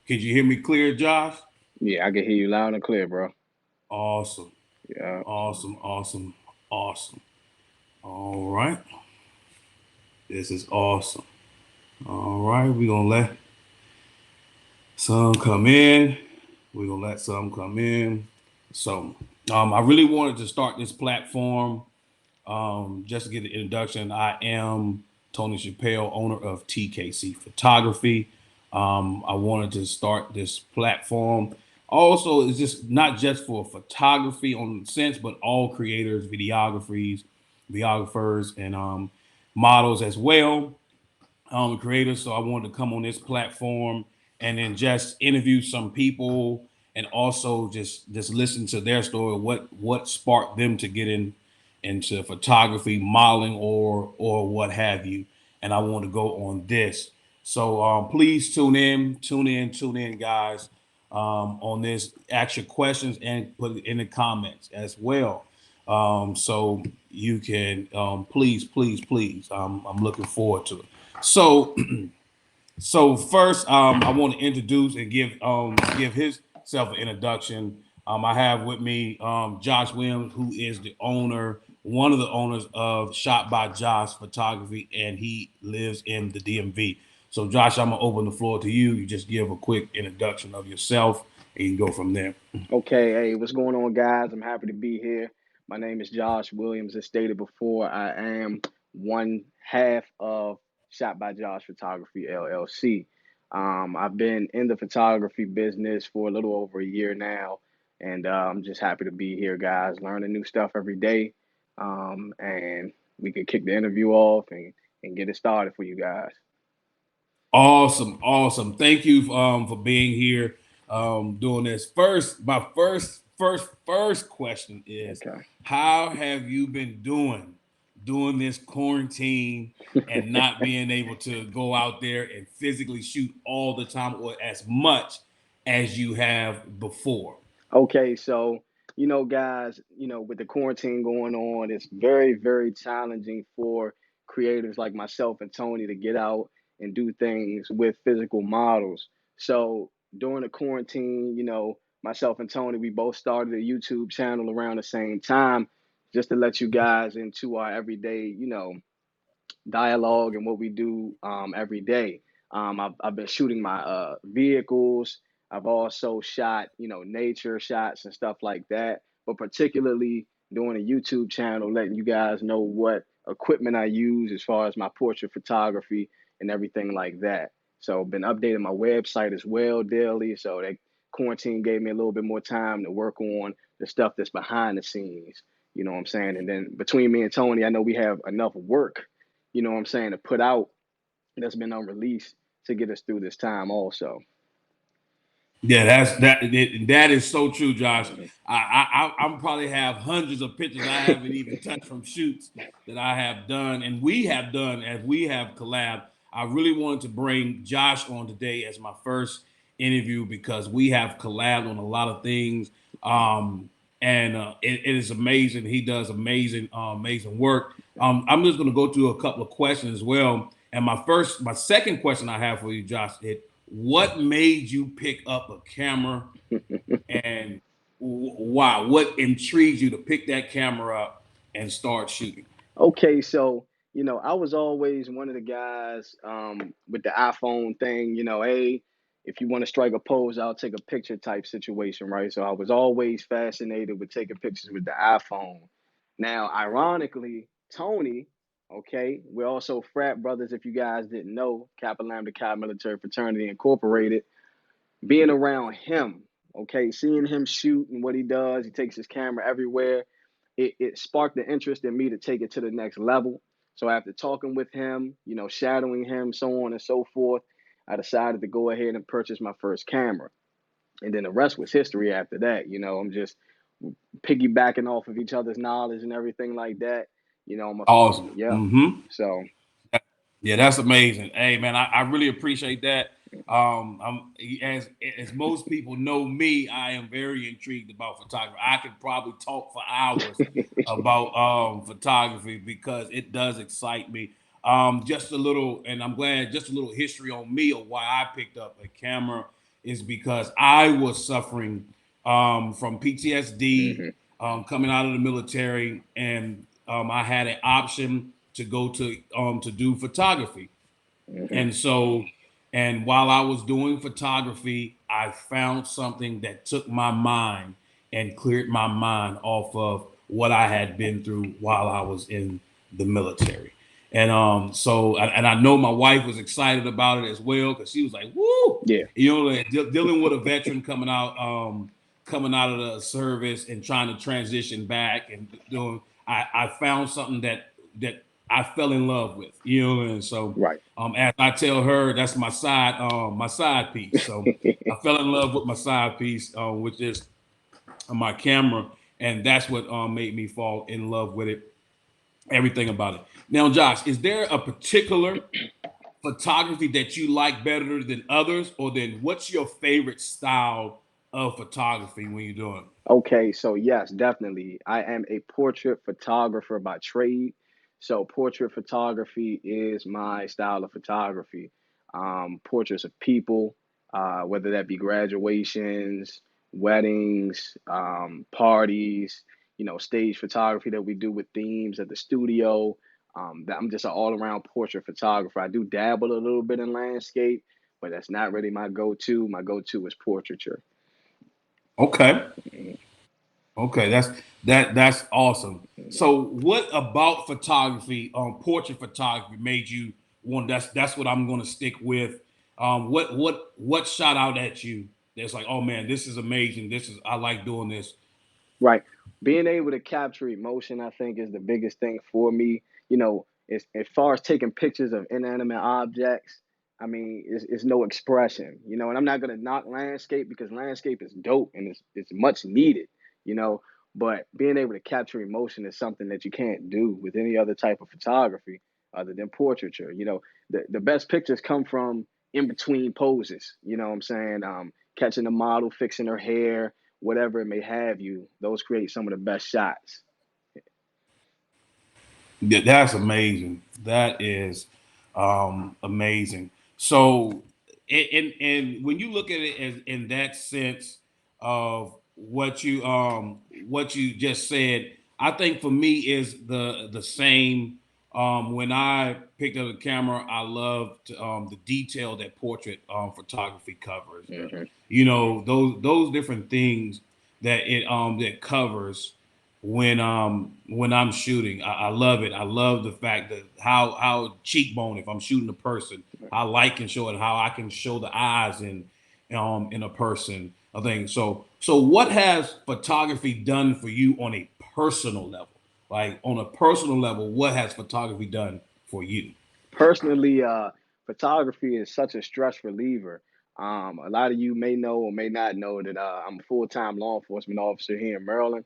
Could you hear me clear, Josh? Yeah, I can hear you loud and clear, bro. Awesome. Yeah. Awesome. Awesome. Awesome. All right. This is awesome. All right. We're going to let some come in. We're going to let some come in. So, I really wanted to start this platform just to get the introduction. I am Tony Chappell, owner of TKC Photography. I wanted to start this platform. Also, it's just not just for photography on sense, but all creators, videographers, and models as well, creators. So I wanted to come on this platform and then just interview some people and also just listen to their story, what sparked them to get into photography, modeling, or what have you. And I want to go on this. So please tune in, guys, on this. Ask your questions and put it in the comments as well. So you can please. I'm looking forward to it. So so first, I want to introduce and give himself an introduction. I have with me Josh Williams, who is one of the owners of Shot by Josh Photography, and he lives in the DMV. So, Josh, I'm gonna open the floor to you. You just give a quick introduction of yourself, and you can go from there. Okay, hey, what's going on, guys? I'm happy to be here. My name is Josh Williams. As stated before, I am one half of Shot by Josh Photography LLC. I've been in the photography business for a little over a year now, and I'm just happy to be here, guys, learning new stuff every day. And we can kick the interview off and get it started for you guys. Awesome, awesome. Thank you for being here, doing this. My first question is, Okay. how have you been doing this quarantine and not being able to go out there and physically shoot all the time or as much as you have before? Okay, so guys, with the quarantine going on, it's very, very challenging for creators like myself and Tony to get out and do things with physical models. So during the quarantine, myself and Tony, we both started a YouTube channel around the same time, just to let you guys into our everyday, dialogue and what we do every day. I've been shooting my vehicles. I've also shot, nature shots and stuff like that. But particularly doing a YouTube channel, letting you guys know what equipment I use as far as my portrait photography and everything like that. So been updating my website as well daily. So that quarantine gave me a little bit more time to work on the stuff that's behind the scenes. You know what I'm saying? And then between me and Tony, I know we have enough work, what I'm saying, to put out that's been unreleased to get us through this time also. Yeah, that is so true, Josh. I'm probably have hundreds of pictures I haven't even touched from shoots that I have done and we have done as we have collabed. I really wanted to bring Josh on today as my first interview because we have collabed on a lot of things, and it is amazing. He does amazing work. I'm just going to go through a couple of questions as well. And my second question I have for you, Josh, what made you pick up a camera and why? What intrigued you to pick that camera up and start shooting? Okay, so I was always one of the guys with the iPhone thing. Hey, if you want to strike a pose, I'll take a picture type situation, right? So I was always fascinated with taking pictures with the iPhone. Now, ironically, Tony, okay, we're also frat brothers. If you guys didn't know, Kappa Lambda Chi Military Fraternity Incorporated. Being around him, okay, seeing him shoot and what he does, he takes his camera everywhere. It sparked the interest in me to take it to the next level. So after talking with him, shadowing him, so on and so forth, I decided to go ahead and purchase my first camera. And then the rest was history after that. I'm just piggybacking off of each other's knowledge and everything like that. Awesome. Yeah. So Yeah, that's amazing. Hey, man, I really appreciate that. As most people know me, I am very intrigued about photography. I could probably talk for hours about photography because it does excite me. Just a little, and I'm glad just a little history on me of why I picked up a camera is because I was suffering from PTSD Mm-hmm. coming out of the military, and I had an option to go to do photography. Mm-hmm. And so, and while I was doing photography, I found something that took my mind and cleared my mind off of what I had been through while I was in the military. And and I know my wife was excited about it as well because she was like, "Woo!" Yeah. You know, like, dealing with a veteran coming out of the service and trying to transition back and doing. I found something that I fell in love with. You know, and so Right. as I tell her, that's my side piece. So I fell in love with my side piece, which is my camera, and that's what made me fall in love with it. Everything about it. Now, Josh, is there a particular photography that you like better than others, or then what's your favorite style of photography when you're doing? Okay, so yes, definitely. I am a portrait photographer by trade. So portrait photography is my style of photography. Portraits of people, whether that be graduations, weddings, parties, stage photography that we do with themes at the studio. That I'm just an all-around portrait photographer. I do dabble a little bit in landscape, but that's not really my go-to. My go-to is portraiture. Okay. Okay, that's awesome. So, what about photography, portrait photography, made you want? That's what I'm going to stick with. What shot out at you? That's like, oh man, this is amazing. This is I like doing this. Right. Being able to capture emotion, I think, is the biggest thing for me. As far as taking pictures of inanimate objects, I mean, it's no expression, and I'm not going to knock landscape because landscape is dope and it's much needed, you know, but being able to capture emotion is something that you can't do with any other type of photography other than portraiture. The best pictures come from in between poses, you know what I'm saying? Catching a model, fixing her hair, whatever it may have you, those create some of the best shots. Yeah, that's amazing. That is amazing. So, and when you look at it as in that sense of what you just said, I think for me is the same. When I picked up the camera, I loved the detail that portrait photography covers. Hmm. Those different things that covers when I'm shooting. I love it. I love the fact that how cheekbone if I'm shooting a person, how light can show it, how I can show the eyes in a person. I think so. So what has photography done for you on a personal level? Like on a personal level, what has photography done for you? Personally, photography is such a stress reliever. A lot of you may know or may not know that I'm a full-time law enforcement officer here in Maryland.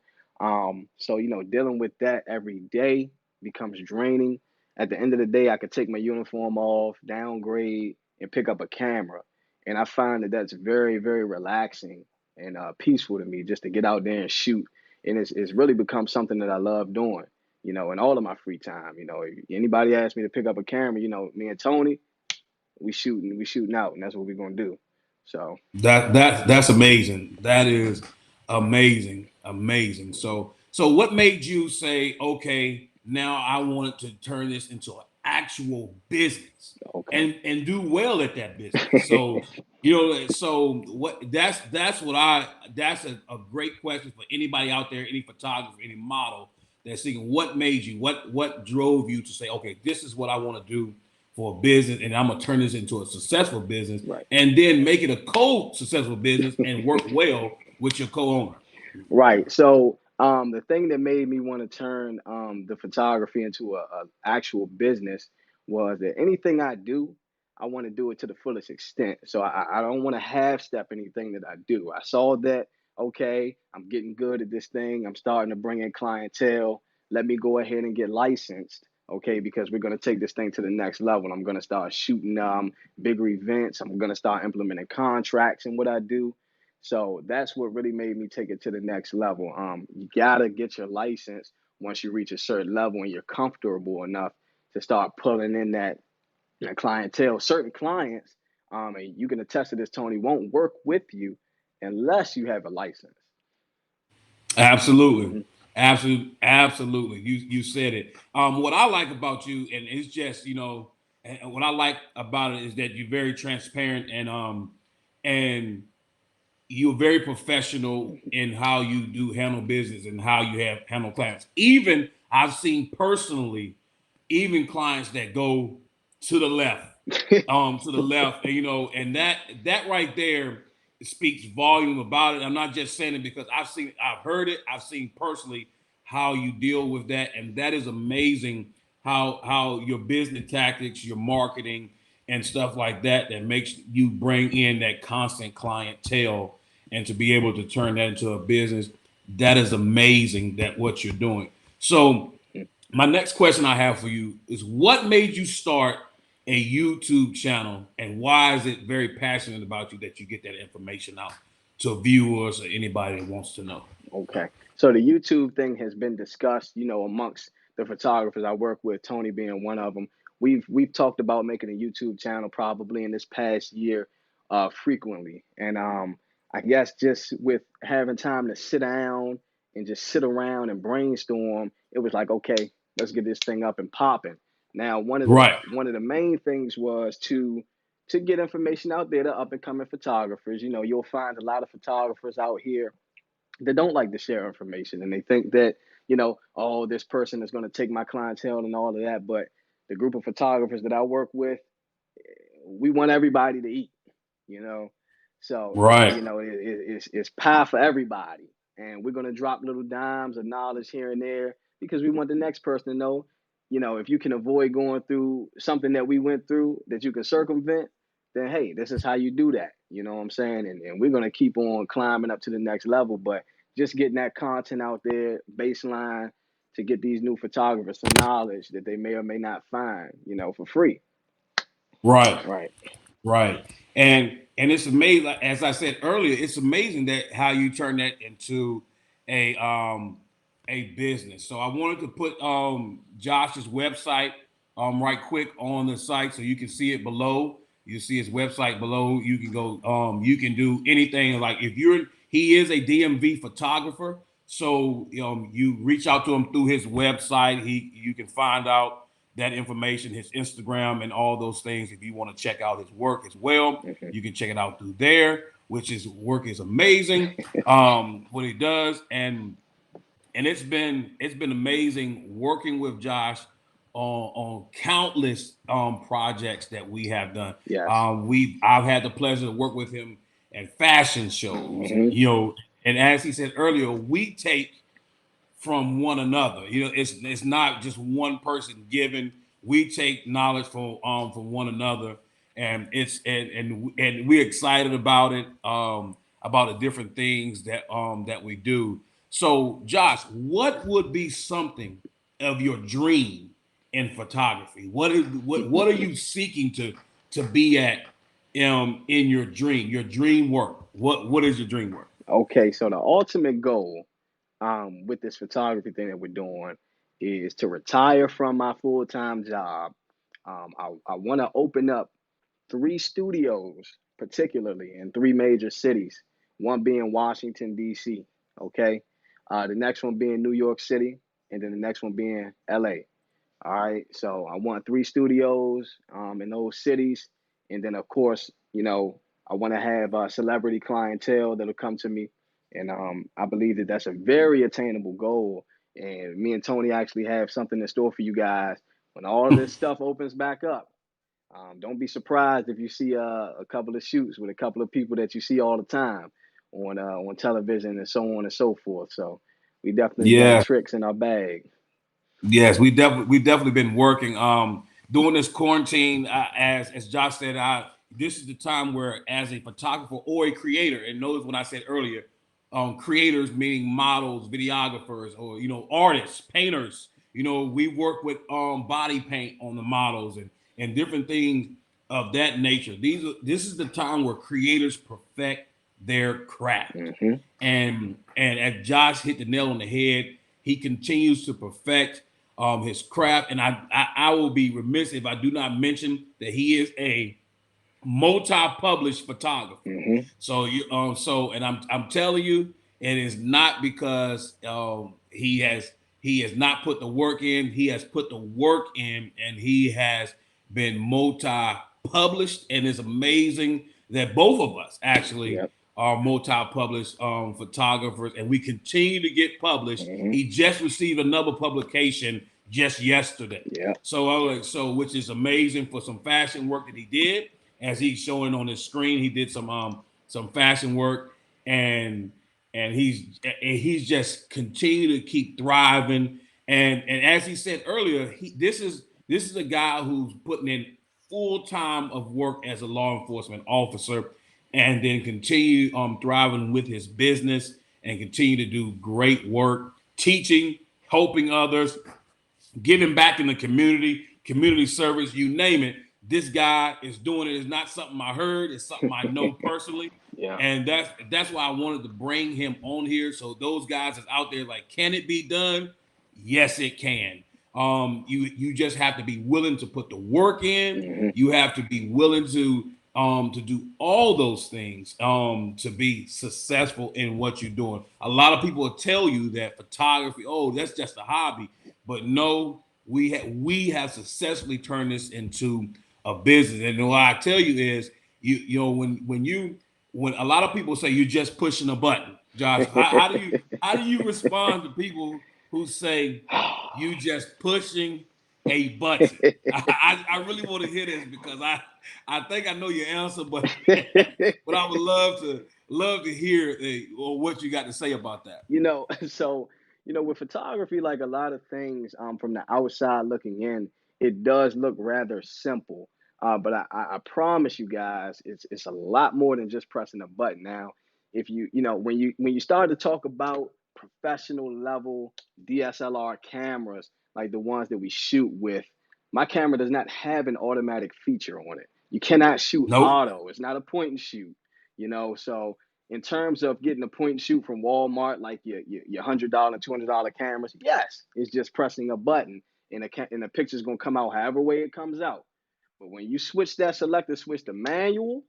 So dealing with that every day becomes draining. At the end of the day, I could take my uniform off, downgrade, and pick up a camera, and I find that that's very, very relaxing and peaceful to me just to get out there and shoot. And it's really become something that I love doing, in all of my free time. If anybody asks me to pick up a camera, me and Tony, we shooting out, and that's what we're gonna do. So, That's amazing. That is amazing, amazing. So what made you say, okay, now I want to turn this into an actual business okay. and do well at that business? So so what that's a great question for anybody out there, any photographer, any model that's thinking, what made you, what drove you to say, okay, this is what I want to do for a business, and I'm gonna turn this into a successful business, Right. and then make it a co-successful business and work well with your co-owner. Right. So, the thing that made me want to turn the photography into a actual business was that anything I do, I want to do it to the fullest extent. So I don't want to half step anything that I do. I saw that, okay, I'm getting good at this thing. I'm starting to bring in clientele. Let me go ahead and get licensed. Okay, because we're going to take this thing to the next level. I'm going to start shooting bigger events. I'm going to start implementing contracts in what I do. So that's what really made me take it to the next level. You gotta get your license once you reach a certain level and you're comfortable enough to start pulling in that clientele. Certain clients and you can attest to this, Tony, won't work with you unless you have a license. Absolutely. Hmm. Absolutely. You said it. What I like about you, and it's just, and what I like about it is that you're very transparent and you're very professional in how you do handle business and how you have handle clients. Even I've seen personally, even clients that go to the left, and and that right there speaks volume about it. I'm not just saying it because I've heard it, I've seen personally how you deal with that, and that is amazing. How your business tactics, your marketing, and stuff like that makes you bring in that constant clientele, and to be able to turn that into a business, that is amazing. That what you're doing. So my next question I have for you is what made you start a YouTube channel and why is it very passionate about you that you get that information out to viewers or anybody that wants to know? Okay. So the YouTube thing has been discussed, amongst the photographers I work with, Tony being one of them. We've talked about making a YouTube channel probably in this past year, frequently. And I guess just with having time to sit down and just sit around and brainstorm, it was like, okay, let's get this thing up and popping. Now, Right, one of the main things was to get information out there to up and coming photographers. You'll find a lot of photographers out here that don't like to share information, and they think that, oh, this person is going to take my clientele and all of that. But the group of photographers that I work with, we want everybody to eat, you know. So right, it's pie for everybody, and we're going to drop little dimes of knowledge here and there because we want the next person to know, if you can avoid going through something that we went through, that you can circumvent, then hey, this is how you do that. You know what I'm saying? And we're going to keep on climbing up to the next level. But just getting that content out there, baseline, to get these new photographers some knowledge that they may or may not find, for free. right. Right. Right. And it's amazing, like, as I said earlier, it's amazing that how you turn that into a a business. So I wanted to put Josh's website right quick on the site so you can see it below. You see his website below. You can go you can do anything, like if you're he is a DMV photographer. So you reach out to him through his website. You can find out that information, his Instagram, and all those things. If you want to check out his work as well, Hmm. you can check it out through there, which is work is amazing. What he does, and it's been amazing working with Josh on countless projects that we have done. Yes. I've had the pleasure to work with him at fashion shows, and Hmm. and as he said earlier, we take from one another. It's not just one person giving. We take knowledge from one another, and and we're excited about the different things that we do. So, Josh, what would be something of your dream in photography? What are you seeking to be at in your dream work? What is your dream work? Okay, so the ultimate goal, with this photography thing that we're doing, is to retire from my full time job. I want to open up three studios, particularly in three major cities. One being Washington D.C. Okay, the next one being New York City, and then the next one being L.A. All right. So I want three studios in those cities. And then, of course, I want to have a celebrity clientele that'll come to me. And I believe that that's a very attainable goal. And me and Tony actually have something in store for you guys when all of this stuff opens back up. Don't be surprised if you see a couple of shoots with a couple of people that you see all the time on television and so on and so forth. So we definitely got Yeah. tricks in our bag. Yes, we definitely been working during this quarantine. As Josh said, this is the time where, as a photographer or a creator, and notice when I said earlier, creators meaning models, videographers, or artists, painters. We work with body paint on the models and different things of that nature. This is the time where creators perfect their craft, Hmm. and as Josh hit the nail on the head, he continues to perfect his craft. And I will be remiss if I do not mention that he is a multi-published photographer. Mm-hmm. So and I'm telling you, it is not because he has not put the work in. He has put the work in, and he has been multi-published. And it's amazing that both of us actually Yep. are multi-published photographers, and we continue to get published. Mm-hmm. He just received another publication just yesterday. Yep. So which is amazing for some fashion work that he did, as he's showing on his screen. He did some fashion work, and he's just continued to keep thriving. And as he said earlier, this is a guy who's putting in full time of work as a law enforcement officer, and then continue thriving with his business and continue to do great work, teaching, helping others, giving back in the community, community service, you name it. This guy is doing it. It's not something I heard. It's something I know personally. Yeah. And that's why I wanted to bring him on here. So those guys that's out there, like, can it be done? Yes, it can. You just have to be willing to put the work in. Mm-hmm. You have to be willing to do all those things to be successful in what you're doing. A lot of people will tell you that photography, oh, that's just a hobby. But no, we have successfully turned this into a business. And what I tell you is, you know, when a lot of people say you're just pushing a button, Josh, how do you respond to people who say you just pushing a button? I really want to hear this, because I think I know your answer, but but I would love to hear what you got to say about that. So with photography, like a lot of things, from the outside looking in, it does look rather simple. But I promise you guys, it's a lot more than just pressing a button. Now, if when you start to talk about professional level DSLR cameras, like the ones that we shoot with, my camera does not have an automatic feature on it. You cannot shoot Nope. auto. It's not a point and shoot. So in terms of getting a point and shoot from Walmart, like your $100 and $200 cameras, yes, it's just pressing a button, and the picture's gonna come out however way it comes out. But when you switch that selector switch to manual,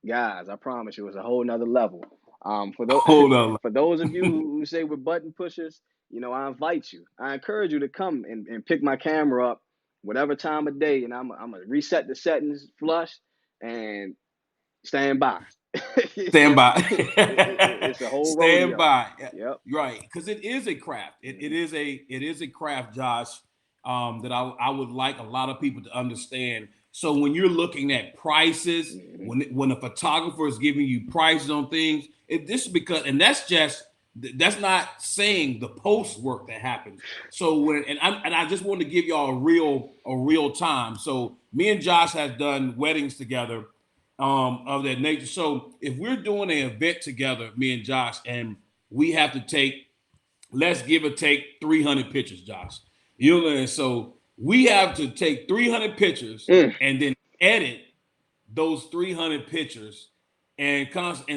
guys, I promise you, it's a whole nother level. For those Hold on. for those of you who say we're button pushers, I invite you. I encourage you to come and pick my camera up, whatever time of day, and I'm gonna reset the settings flush and stand by. Stand by. It's a whole Stand rodeo. by. Yep. Right, because it is a craft. It is a craft, Josh. That I would like a lot of people to understand. So when you're looking at prices, Mm-hmm. when a photographer is giving you prices on things, this is because, and that's not saying the post work that happens. So I just want to give y'all a real time. So me and Josh has done weddings together, of that nature. So if we're doing an event together, me and Josh, and we have to take, let's give or take 300 pictures, Josh. You know, so we have to take 300 pictures Mm. and then edit those 300 pictures, and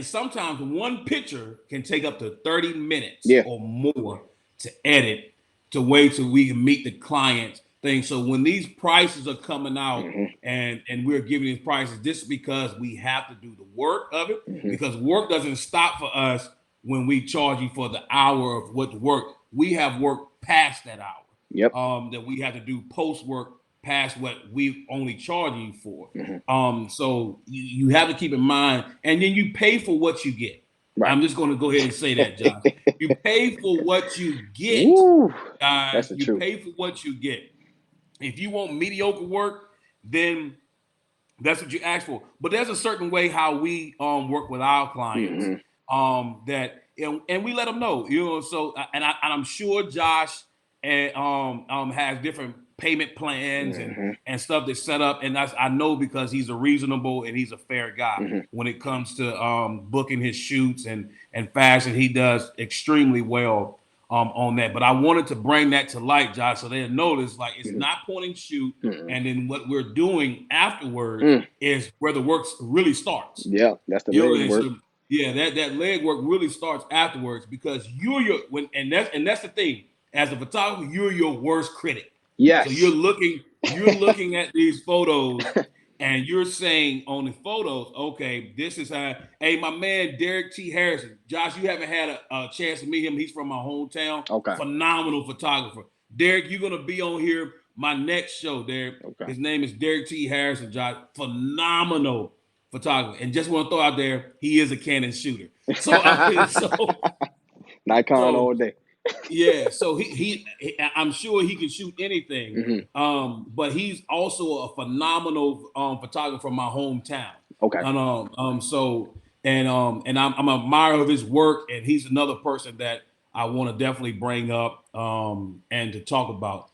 sometimes one picture can take up to 30 minutes Yeah. or more to edit, to wait till we can meet the client's thing. So when these prices are coming out, Mm-hmm. and we're giving these prices, this is because we have to do the work of it, Mm-hmm. because work doesn't stop for us when we charge you for the hour of what the work. We have work past that hour. Yep. That we have to do post work past what we only charge you for. Mm-hmm. So you have to keep in mind, and then you pay for what you get. Right. I'm just going to go ahead and say that, Josh. You pay for what you get, Woo, guys. that's the You truth. pay for what you get. If you want mediocre work, then that's what you ask for. But there's a certain way how we work with our clients, that and we let them know, So and I'm sure Josh has different payment plans and stuff that's set up, and I know, because he's a reasonable and he's a fair guy when it comes to booking his shoots and fashion. He does extremely well on that. But I wanted to bring that to light, Josh, so they notice, like, it's not point and shoot, and then what we're doing afterwards is where the work really starts. Yeah, that's the leg work. So, yeah, that leg work really starts afterwards, because and that's the thing. As a photographer, you're your worst critic. Yes. So you're looking at these photos, and you're saying on the photos, okay, this is how. Hey, my man Derek T. Harrison, Josh, you haven't had a chance to meet him. He's from my hometown. Okay. Phenomenal photographer. Derek, you're gonna be on here my next show. Derek, Okay. his name is Derek T. Harrison. Josh, phenomenal photographer. And just want to throw out there, he is a Canon shooter. So I mean, Nikon so all day. yeah, so I'm sure he can shoot anything. Hmm. But he's also a phenomenal photographer from my hometown. Okay. And I'm an admirer of his work, and he's another person that I want to definitely bring up and to talk about.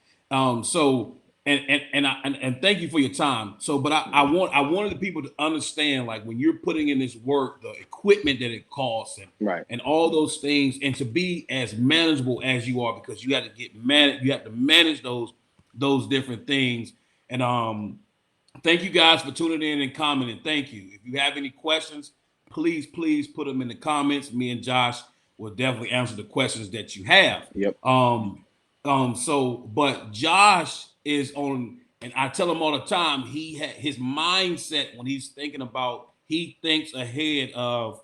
So and thank you for your time. So, but I wanted the people to understand, like, when you're putting in this work, the equipment that it costs, Right. and all those things, and to be as manageable as you are, because you have to you have to manage those different things. And thank you guys for tuning in and commenting. Thank you. If you have any questions, please put them in the comments. Me and Josh will definitely answer the questions that you have. Yep. But Josh is on, and I tell him all the time, his mindset when he's thinking about, he thinks ahead of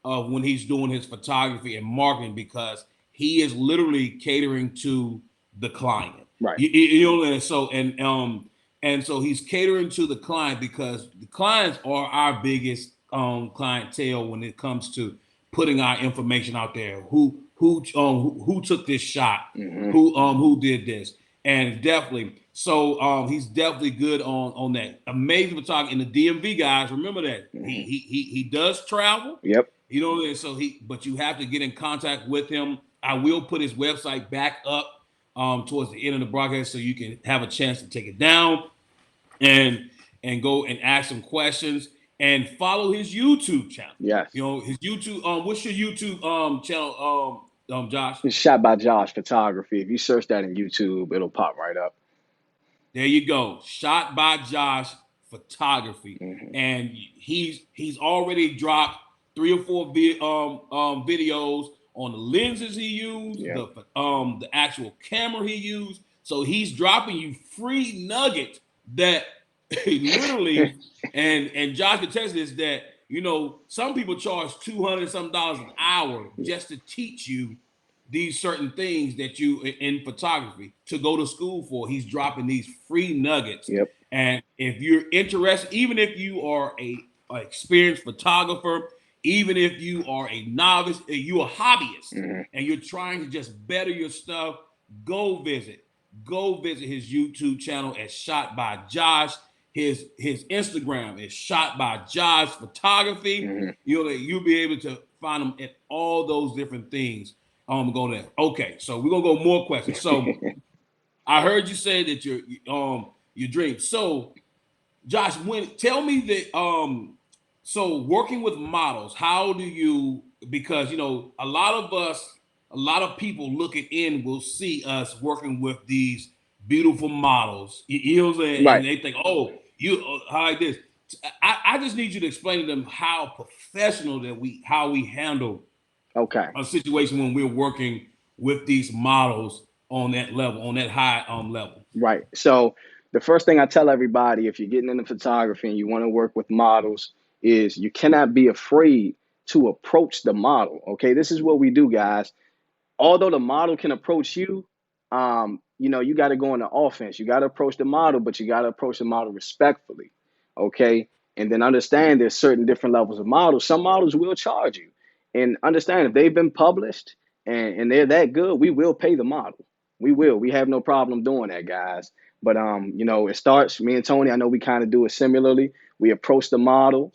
when he's doing his photography and marketing, because he is literally catering to the client. Right. You know, and so he's catering to the client, because the clients are our biggest clientele when it comes to putting our information out there. Who took this shot? Hmm. Who did this? And definitely, so he's definitely good on that. Amazing photography in the DMV, guys. Remember that Hmm. he does travel. Yep. You know, so but you have to get in contact with him. I will put his website back up towards the end of the broadcast, so you can have a chance to take it down and go and ask some questions, and follow his YouTube channel. Yes. You know, his YouTube. What's your YouTube channel? Josh. It's Shot by Josh Photography. If you search that in YouTube, it'll pop right up. There you go. Shot by Josh Photography, Hmm. and he's already dropped 3 or 4 videos on the lenses he used, Yep. the actual camera he used. So he's dropping you free nuggets that literally, and Josh can test this, that some people charge $200 an hour just to teach you these certain things that you in photography to go to school for. He's dropping these free nuggets. Yep. And if you're interested, even if you are a experienced photographer, even if you are a novice, you're a hobbyist, Hmm. and you're trying to just better your stuff, go visit his YouTube channel at Shot by Josh. His Instagram is Shot by Josh Photography. Hmm. You'll be able to find him at all those different things. Go there. Okay, so we're gonna go more questions. So I heard you say that your dream. So Josh, tell me that so working with models, how do you, because a lot of us, a lot of people looking in will see us working with these beautiful models. You know what I'm saying? Right. And they think, oh, you how like this. I just need you to explain to them how professional how we handle Okay. a situation when we're working with these models on that level, on that high level. Right. So the first thing I tell everybody, if you're getting into photography and you want to work with models, is you cannot be afraid to approach the model. Okay. This is what we do, guys. Although the model can approach you, you got to go on the offense. You got to approach the model, but you got to approach the model respectfully. Okay. And then understand there's certain different levels of models. Some models will charge you. And understand if they've been published and they're that good, we will pay the model. We will. We have no problem doing that, guys. But it starts, me and Tony, I know we kind of do it similarly. We approach the model,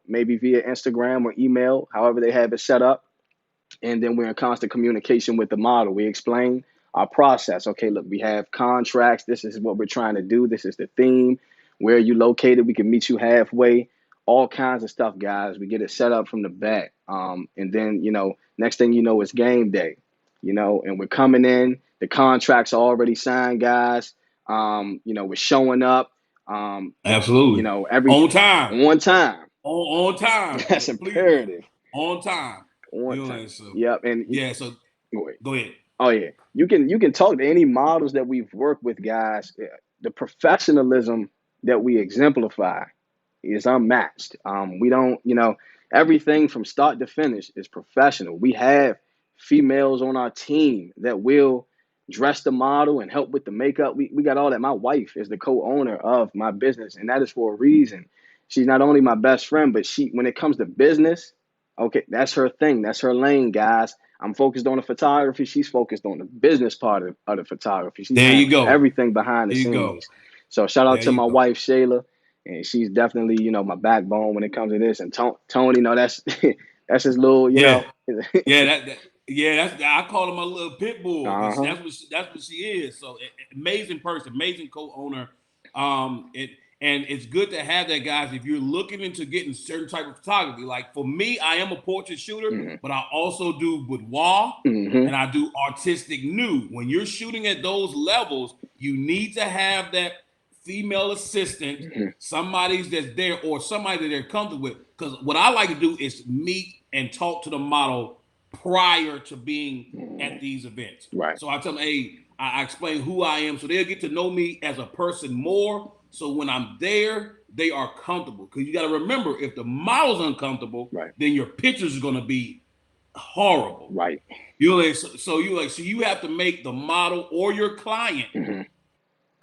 maybe via Instagram or email, however they have it set up, and then we're in constant communication with the model. We explain our process. Okay, look, we have contracts. This is what we're trying to do. This is the theme. Where are you located? We can meet you halfway. All kinds of stuff, guys. We get it set up from the back. And then, next thing you know, it's game day, and we're coming in. The contracts are already signed, guys. We're showing up. Absolutely. Every On time. on time. On time. That's Please, man. imperative. On time. On You know what I time. mean? So Yep. And yeah, so wait. go ahead. Oh yeah, you can talk to any models that we've worked with, guys. The professionalism that we exemplify, is unmatched. We don't, everything from start to finish is professional. We have females on our team that will dress the model and help with the makeup. We got all that. My wife is the co-owner of my business, and that is for a reason. She's not only my best friend, but when it comes to business, okay, that's her thing. That's her lane, guys. I'm focused on the photography. She's focused on the business part of the photography. She's There you handling go. everything behind the There you go. scenes. So shout out There to you my go. wife, Shayla, and she's definitely, my backbone when it comes to this. And Tony, that's that's his little, Yeah. Yeah, that's I call him my little pit bull because uh-huh. that's what she is. So amazing person, amazing co-owner. It and it's good to have that, guys. If you're looking into getting certain type of photography, like for me, I am a portrait shooter, Mm-hmm. but I also do boudoir Mm-hmm. and I do artistic nude. When you're shooting at those levels, you need to have that female assistant, Mm-hmm. somebody's that's there or somebody that they're comfortable with. Because what I like to do is meet and talk to the model prior to being at these events. Right. So I tell them, hey, I explain who I am, so they'll get to know me as a person more. So when I'm there, they are comfortable. Because you got to remember, if the model's uncomfortable, Right. then your pictures are going to be horrible. Right. So you have to make the model or your client Mm-hmm.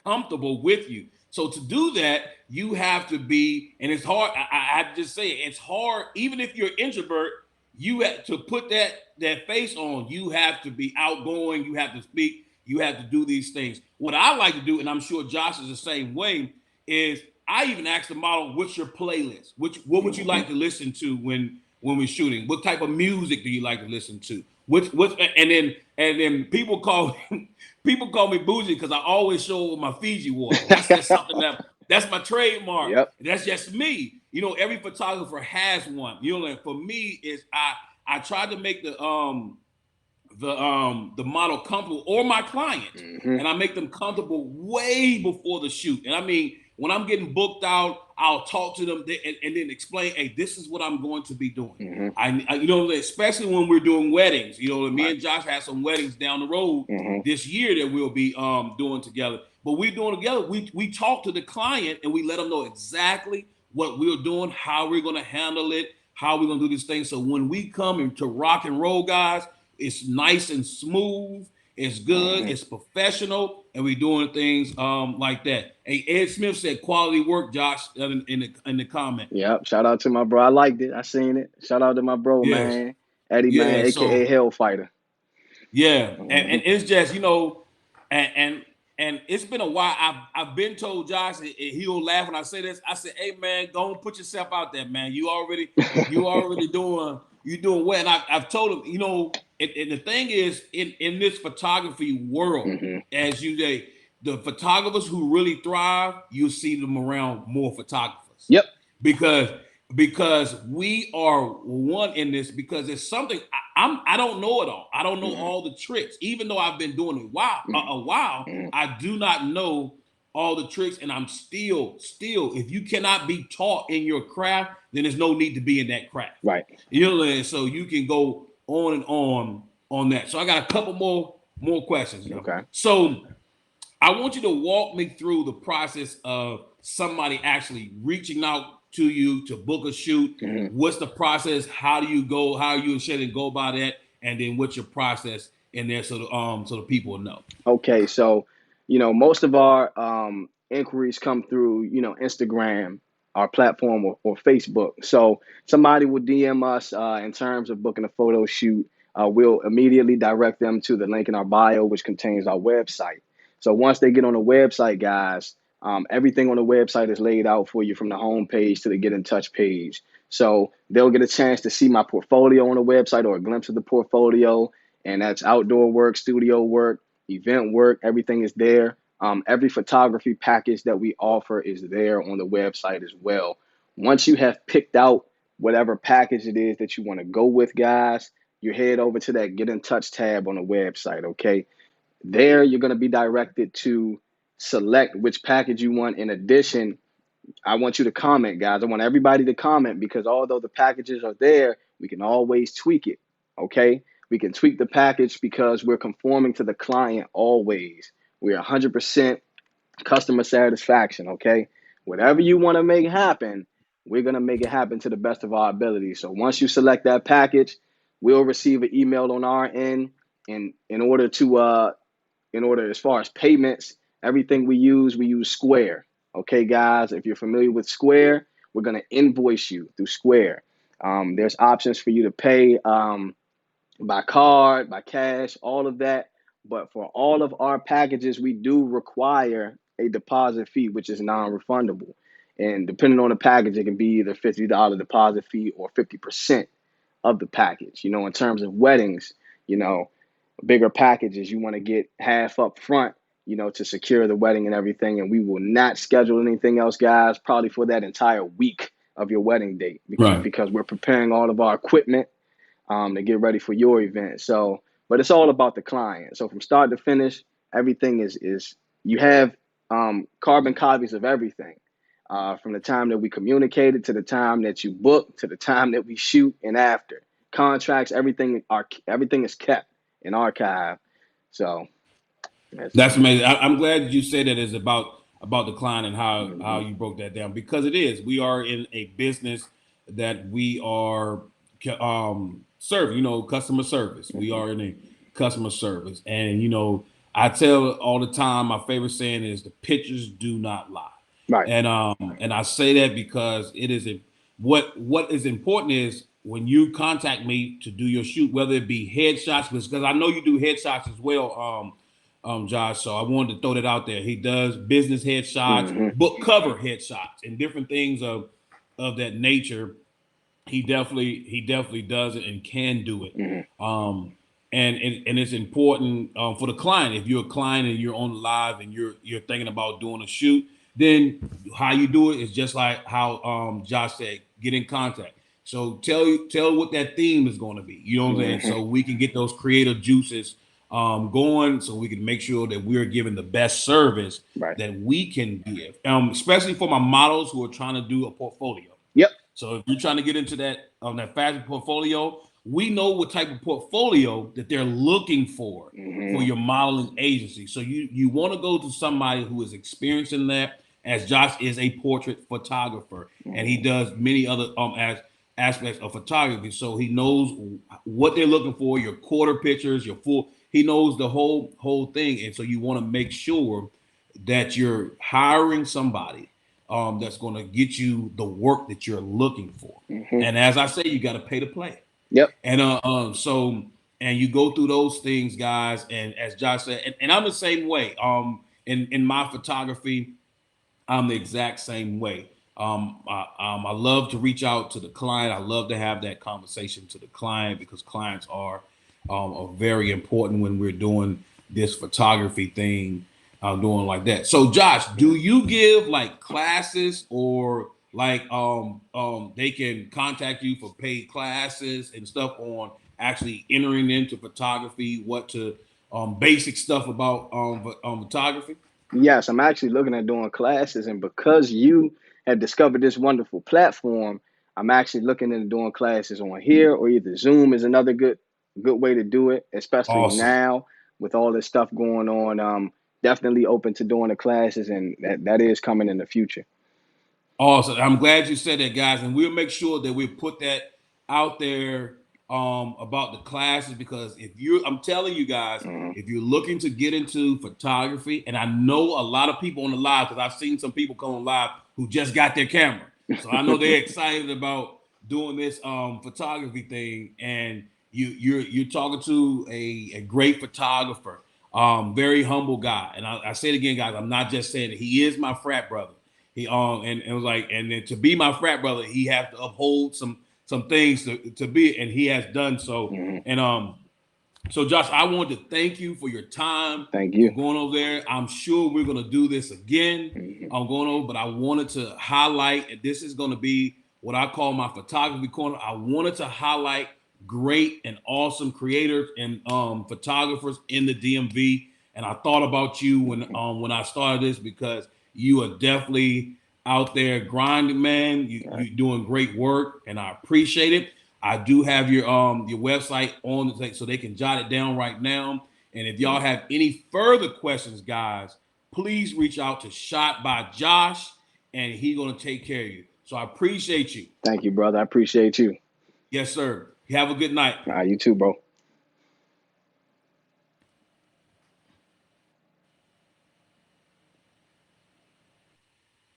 comfortable with you. So to do that, you have to be, and it's hard. I have to just say it's hard. Even if you're an introvert, you have to put that face on. You have to be outgoing. You have to speak. You have to do these things. What I like to do, and I'm sure Josh is the same way, is I even ask the model, "What's your playlist? What would you Mm-hmm. like to listen to when we're shooting? What type of music do you like to listen to? And then people call me bougie because I always show up with my Fiji water. That's just something that's my trademark. Yep. That's just me. Every photographer has one. And for me is I try to make the model comfortable or my client, Mm-hmm. and I make them comfortable way before the shoot. And I mean, when I'm getting booked out, I'll talk to them and then explain, hey, this is what I'm going to be doing. Mm-hmm. Especially when we're doing weddings. Me Right. and Josh have some weddings down the road Mm-hmm. this year that we'll be doing together. But we're doing together. We talk to the client and we let them know exactly what we're doing, how we're going to handle it, how we're going to do this thing. So when we come into rock and roll, guys, it's nice and smooth. It's good. Mm-hmm. It's professional, and we're doing things like that. Hey, Ed Smith said quality work, Josh, in the comment. Yep. Shout out to my bro. I liked it. I seen it. Shout out to my bro, Yes, man. Eddie, man, yeah. aka So Hellfighter. yeah, and Mm-hmm. it's just and it's been a while. I've been told Josh, and he'll laugh when I say this. I said, hey man, go and put yourself out there, man. You already doing well. And I've told him, and the thing is, in this photography world, Mm-hmm. as you say, the photographers who really thrive, you see them around more photographers Yep. because because we are one in this because it's something I don't know it all. I don't know Mm-hmm. all the tricks, even though I've been doing it a while. Mm-hmm. I do not know all the tricks, and I'm still. If you cannot be taught in your craft, then there's no need to be in that craft. Right. And so you can go on and on that. So I got a couple more questions. Okay. So I want you to walk me through the process of somebody actually reaching out to you to book a shoot. Mm-hmm. What's the process? How do you go? How you and Shannon go about that? And then what's your process in there so the people will know? Okay. So, most of our inquiries come through, Instagram, our platform, or Facebook. So somebody will DM us in terms of booking a photo shoot. We'll immediately direct them to the link in our bio, which contains our website. So once they get on the website, guys, everything on the website is laid out for you from the home page to the get in touch page. So they'll get a chance to see my portfolio on the website or a glimpse of the portfolio. And that's outdoor work, studio work, event work, everything is there. Every photography package that we offer is there on the website as well. Once you have picked out whatever package it is that you want to go with, guys, you head over to that get in touch tab on the website, okay? There, you're going to be directed to select which package you want. In addition, I want you to comment, guys. I want everybody to comment because although the packages are there, we can always tweak it, okay? We can tweak the package because we're conforming to the client always. We're 100% customer satisfaction, okay? Whatever you want to make happen, we're going to make it happen to the best of our ability. So once you select that package, we'll receive an email on our end. And in order as far as payments, everything we use Square. Okay, guys, if you're familiar with Square, we're going to invoice you through Square. There's options for you to pay by card, by cash, all of that. But for all of our packages, we do require a deposit fee, which is non-refundable. And depending on the package, it can be either $50 deposit fee or 50% of the package. In terms of weddings, bigger packages, you want to get half up front, to secure the wedding and everything. And we will not schedule anything else, guys, probably for that entire week of your wedding date, Right. because we're preparing all of our equipment to get ready for your event. So, but it's all about the client. So from start to finish, everything is you have carbon copies of everything, from the time that we communicated to the time that you book to the time that we shoot and after. Contracts, everything is kept in archive. So That's amazing. I'm glad you said that it's about the client and how mhm, you broke that down, because it is. We are in a business that we are serving. Customer service. We mhm, are in a customer service, and I tell all the time. My favorite saying is, "The pictures do not lie," right. and I say that because it is what is important is when you contact me to do your shoot, whether it be headshots, because I know you do headshots as well. Josh. So I wanted to throw that out there. He does business headshots, Hmm. book cover headshots, and different things of that nature. He definitely does it and can do it. Hmm. And it's important for the client. If you're a client and you're on live and you're thinking about doing a shoot, then how you do it is just like how Josh said, get in contact. So tell what that theme is going to be. You know what I'm saying? Hmm. So we can get those creative juices going, so we can make sure that we're giving the best service Right. that we can give, especially for my models who are trying to do a portfolio. Yep. So if you're trying to get into that fashion portfolio, we know what type of portfolio that they're looking for Hmm. your modeling agency. So you want to go to somebody who is experienced in that, as Josh is a portrait photographer and he Hmm. does many other aspects of photography. So he knows what they're looking for, your quarter pictures, your full. He knows the whole thing, and so you want to make sure that you're hiring somebody that's going to get you the work that you're looking for. Hmm. And as I say, you got to pay to play. Yep. And and you go through those things, guys. And as Josh said, and I'm the same way. In my photography, I'm the exact same way. I love to reach out to the client. I love to have that conversation to the client, because clients are very important when we're doing this photography thing, doing like that. So, Josh, do you give like classes, or like they can contact you for paid classes and stuff on actually entering into photography, what to basic stuff about photography? Yes, I'm actually looking at doing classes, and because you have discovered this wonderful platform, I'm actually looking into doing classes on here, or either Zoom is another good way to do it, especially Awesome. now with all this stuff going on. Definitely open to doing the classes, and that is coming in the future. Awesome. I'm glad you said that, guys, and we'll make sure that we put that out there about the classes, because I'm telling you guys, Hmm. if you're looking to get into photography, and I know a lot of people on the live, because I've seen some people come on live who just got their camera, so I know they're excited about doing this photography thing, and you're talking to a great photographer, very humble guy, and I say it again, guys, I'm not just saying it. He is my frat brother. He and it was like, and then to be my frat brother, he has to uphold some things to be, and he has done so. Hmm. And so Josh, I want to thank you for your time Thank for you. going over there. I'm sure we're gonna do this again. Hmm. I'm going over, but I wanted to highlight, and this is gonna be what I call my photography corner. I wanted to highlight great and awesome creators and photographers in the DMV. And I thought about you when I started this, because you are definitely out there grinding, man. Right. You're doing great work, and I appreciate it. I do have your website on the thing, so they can jot it down right now. And if y'all have any further questions, guys, please reach out to Shot by Josh, and he's gonna take care of you. So I appreciate you. Thank you, brother. I appreciate you. Yes, sir. You have a good night. All right, you too, bro.